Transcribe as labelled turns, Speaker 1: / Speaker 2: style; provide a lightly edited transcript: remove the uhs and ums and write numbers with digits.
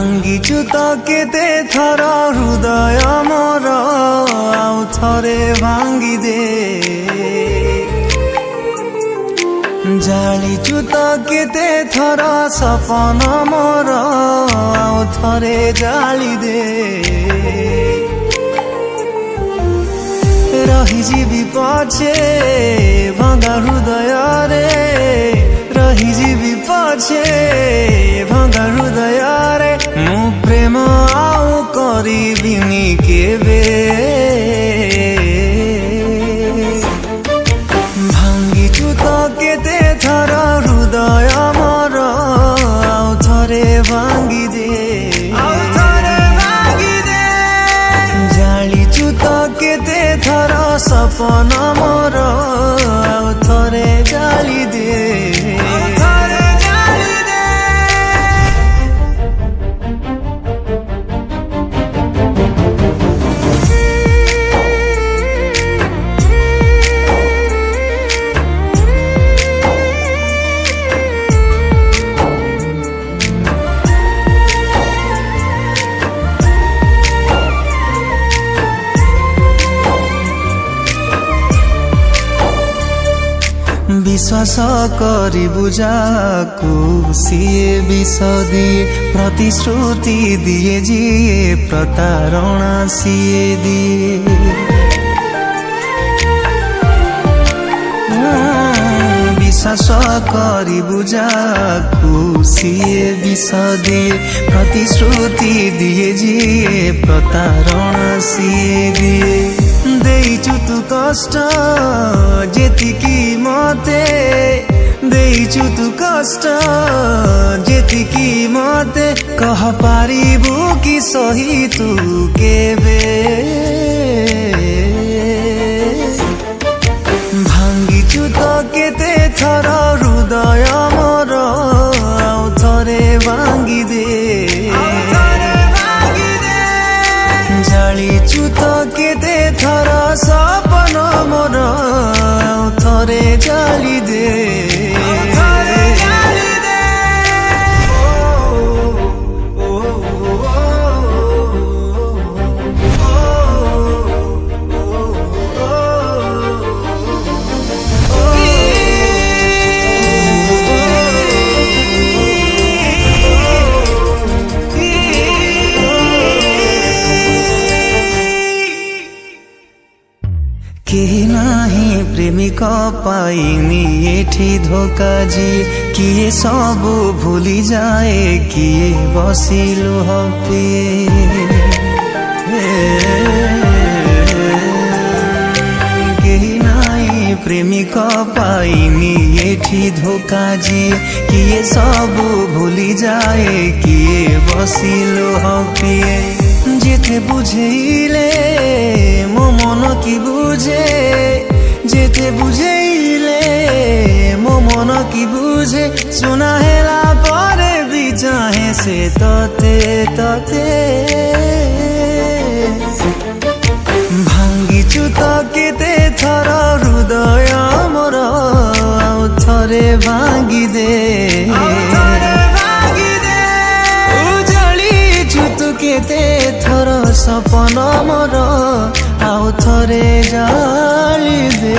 Speaker 1: ଭାଙ୍ଗିଛୁ ତ କେତେ ଥର ହୃଦୟ ମୋର ଆଉ ଥରେ ଭାଙ୍ଗିଦେ ଜାଳିଛୁ ତ କେତେ ଥର ସପନ ମୋର ଆଉ ଥରେ ଜାଳିଦେ ରହିଯିବି ପଛେ ଭଙ୍ଗା ହୃଦୟରେ ରହିଯିବି ପଛେ ଭଙ୍ଗା ହୃଦୟରେ ମୁଁ ପ୍ରେମ ଆଉ କରିବିନି କେବେ ଭାଙ୍ଗିଛୁ ତ କେତେ ଥର ହୃଦୟ ମୋର ଆଉ ଥରେ ଭାଙ୍ଗିଦେ ଜାଳିଛୁ ତ କେତେ ଥର ସପନ ମୋର ଆଉ ଥରେ ଜାଳିଦେ विश्वास करिबु जाकु सिए विष दिए प्रतिश्रुति दिए जिए प्रतारणा सिए दिए विश्वास करिबु जाकु सिए विष दिए प्रतिश्रुति दिए जिए प्रतारणा सिए दिए देइछु तु कष्ट जेतिकी मते देइछु तु कष्ट जेतिकी मते कह पारिबु कि सही तु केबे भांगिछु तो केते थर हृदय मोर आउ थरे भांगिदे जालिछु तो केते थर सपन मोर आउ थरे जालिदे केही नाही प्रेमिक पाइनी एठी धोका जी किए सबु भूली जाए किए बसिलु हपे केही नाही प्रेमिक पाइनी एठी धोका जी किए सबु भूली जाए किए बसिलु हपे जेते बुझेइले मो मन की बुझे जेते बुझेइले मो मन की बुझे सुना हेला परे भी चाहे से तते तते भांगिछु तो केते थर हृदय मोर आउ थरे भांगिदे केते थर सपन मोर आउ थरे जालिदे।